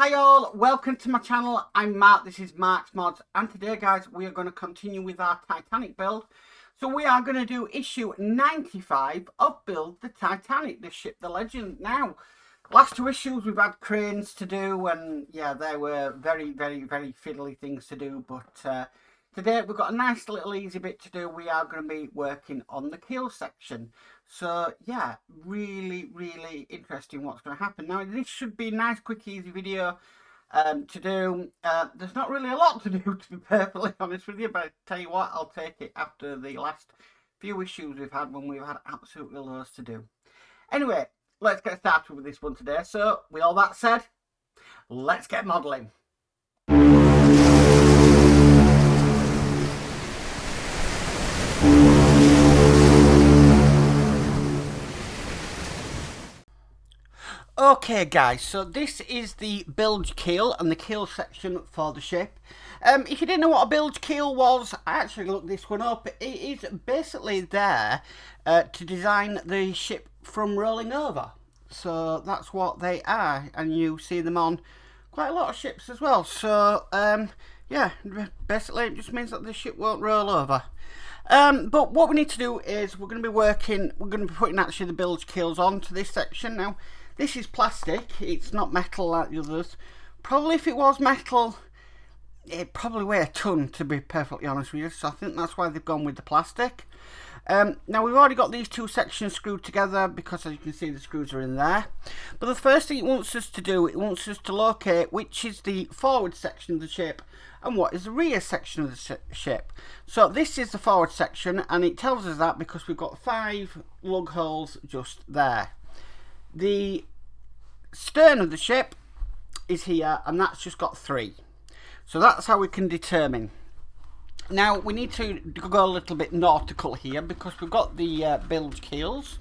Hi all, welcome to my channel. I'm Mark, this is Mark's Mods, and today guys we are going to continue with our Titanic build. So we are going to do issue 95 of Build the Titanic, the ship, the legend. Now, last two issues we've had cranes to do, and yeah, they were very fiddly things to do, but today we've got a nice little easy bit to do. We are going to be working on the keel section. So yeah, really interesting what's going to happen. Now this should be a nice quick easy video to do. There's not really a lot to do, to be perfectly honest with you, but I tell you what, I'll take it after the last few issues we've had when we've had absolutely loads to do. Anyway, let's get started with this one today. So with all that said, let's get modelling. Okay guys, so this is the bilge keel and the keel section for the ship. If you didn't know what a bilge keel was, I actually looked this one up. It is basically there to design the ship from rolling over. So that's what they are, and you see them on quite a lot of ships as well. So yeah, basically it just means that the ship won't roll over. But what we need to do is we're going to be putting actually the bilge keels onto this section. Now this is plastic, it's not metal like the others. Probably if it was metal, it'd probably weigh a ton, to be perfectly honest with you. So I think that's why they've gone with the plastic. Now we've already got these two sections screwed together because, as you can see, the screws are in there. But the first thing it wants us to do, it wants us to locate which is the forward section of the ship and what is the rear section of the ship. So this is the forward section, and it tells us that because we've got 5 lug holes just there. The stern of the ship is here, and that's just got 3. So that's how we can determine. Now we need to go a little bit nautical here because we've got the bilge keels.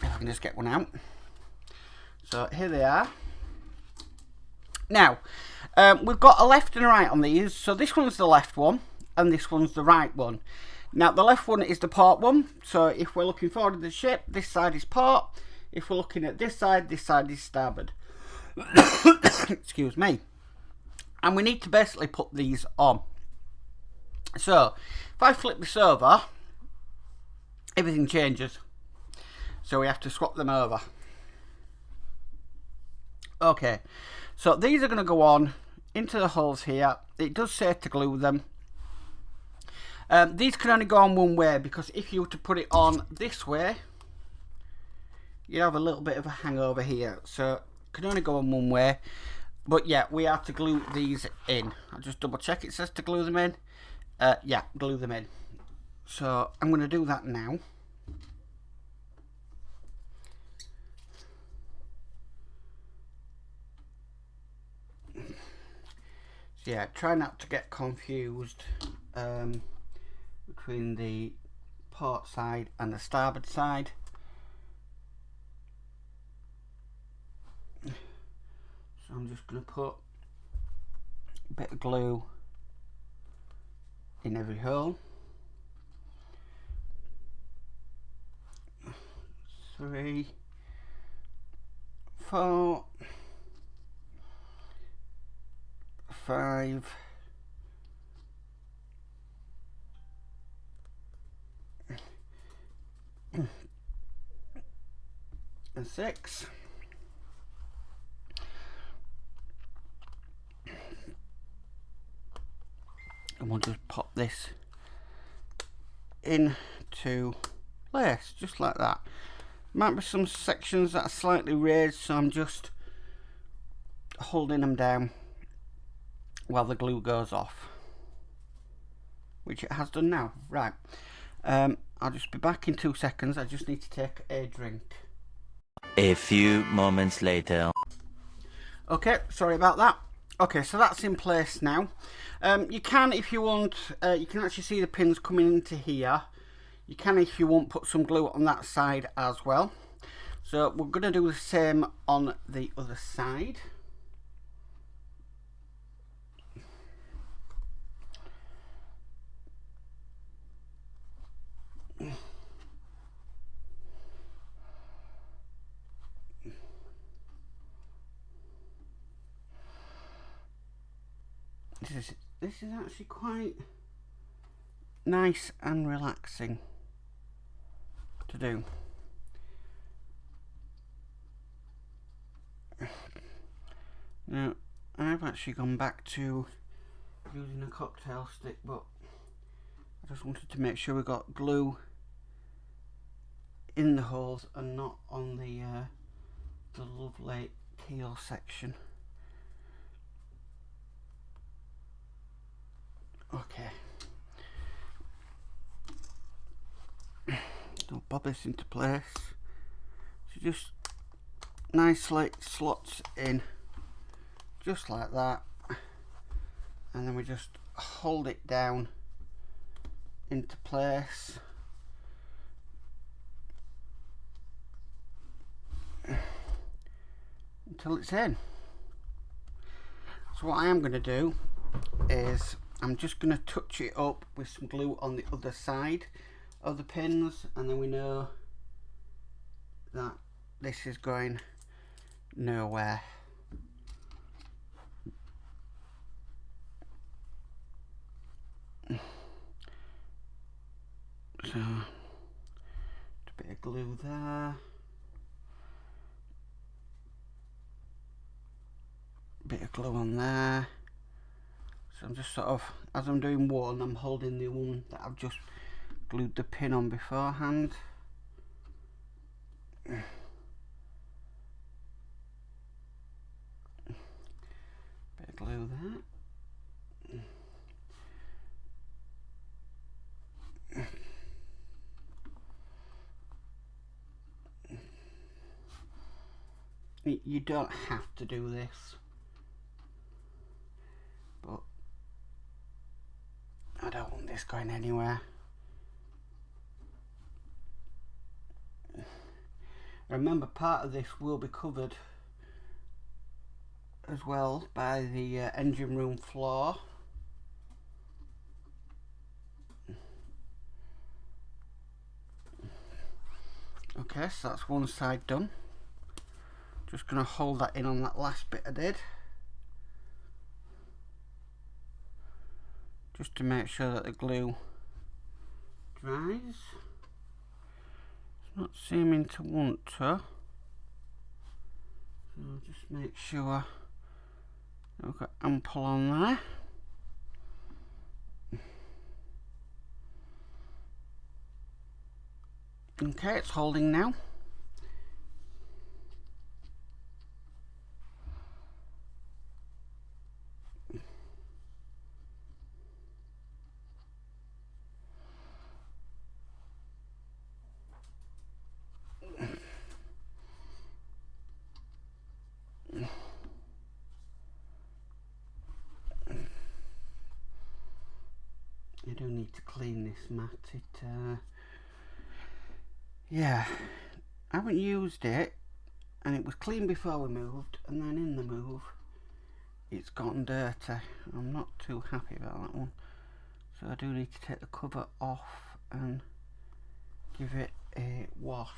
If I can just get one out. So here they are. Now we've got a left and a right on these. So this one's the left one and this one's the right one. Now the left one is the port one. So if we're looking forward to the ship, this side is port. If we're looking at this side is starboard. Excuse me. And we need to basically put these on. So if I flip this over, everything changes. So we have to swap them over. Okay, so these are going to go on into the holes here. It does say to glue them. These can only go on one way, because if you were to put it on this way, you have a little bit of a hangover here. So it can only go on one way. But yeah, we have to glue these in. I'll just double check it says to glue them in. Yeah, glue them in. So I'm going to do that now. So yeah, try not to get confused between the port side and the starboard side. So I'm just going to put a bit of glue in every hole. 3, 4, 5, and 6. And we'll just pop this into place, just like that. Might be some sections that are slightly raised, so I'm just holding them down while the glue goes off, which it has done now. Right, I'll just be back in 2 seconds. I just need to take a drink. A few moments later. Okay, sorry about that. Okay, so that's in place now. You can, if you want, you can actually see the pins coming into here. You can, if you want, put some glue on that side as well. So we're going to do the same on the other side. into this. This is actually quite nice and relaxing to do. Now, I've actually gone back to using a cocktail stick, but I just wanted to make sure we got glue in the holes and not on the lovely keel section. Okay. I'll bob this into place. So just nicely slots in, just like that, and then we just hold it down into place. Until it's in. So what I am going to do is I'm just going to touch it up with some glue on the other side of the pins, and then we know that this is going nowhere. So a bit of glue there, bit of glue on there. So I'm just sort of, as I'm doing one, I'm holding the one that I've just glued the pin on beforehand. Bit of glue there. You don't have to do this, but I don't want this going anywhere. Remember, part of this will be covered as well by the engine room floor. Okay, so that's one side done. Just going to hold that in on that last bit I did, just to make sure that the glue dries. It's not seeming to want to, so I'll just make sure I've got ample on there. Okay, it's holding now. I do need to clean this mat. Yeah, I haven't used it, and it was clean before we moved, and then in the move it's gotten dirty. I'm not too happy about that one, so I do need to take the cover off and give it a wash.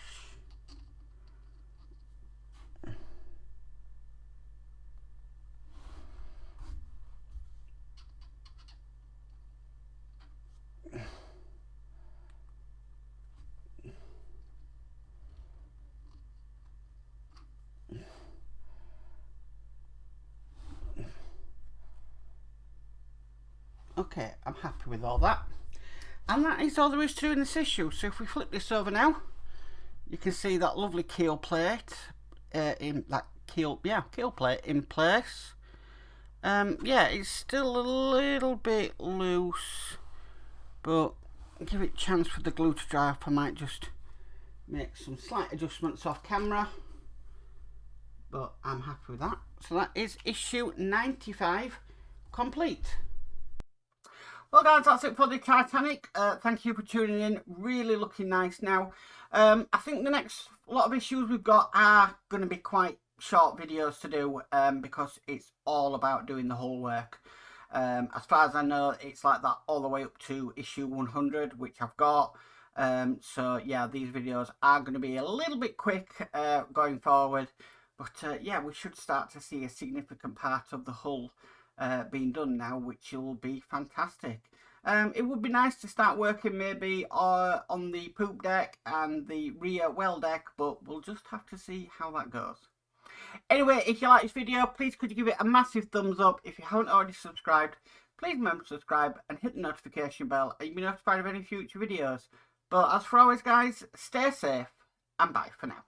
Okay, I'm happy with all that. And that is all there is to do in this issue. So if we flip this over now, you can see that lovely keel plate in that keel plate in place. Yeah, it's still a little bit loose, but give it a chance for the glue to dry up. I might just make some slight adjustments off camera, but I'm happy with that. So that is issue 95 complete. Well guys, that's it for the Titanic. Thank you for tuning in. Really looking nice now. I think the next lot of issues we've got are going to be quite short videos to do, because it's all about doing the whole work. As far as I know, it's like that all the way up to issue 100, which I've got. So yeah, these videos are going to be a little bit quick going forward. But yeah, we should start to see a significant part of the hull being done now, which will be fantastic. It would be nice to start working maybe on the poop deck and the rear well deck, but we'll just have to see how that goes. Anyway, if you like this video, please could you give it a massive thumbs up. If you haven't already subscribed, please remember to subscribe and hit the notification bell and you'll be notified of any future videos. But as for always guys, stay safe and bye for now.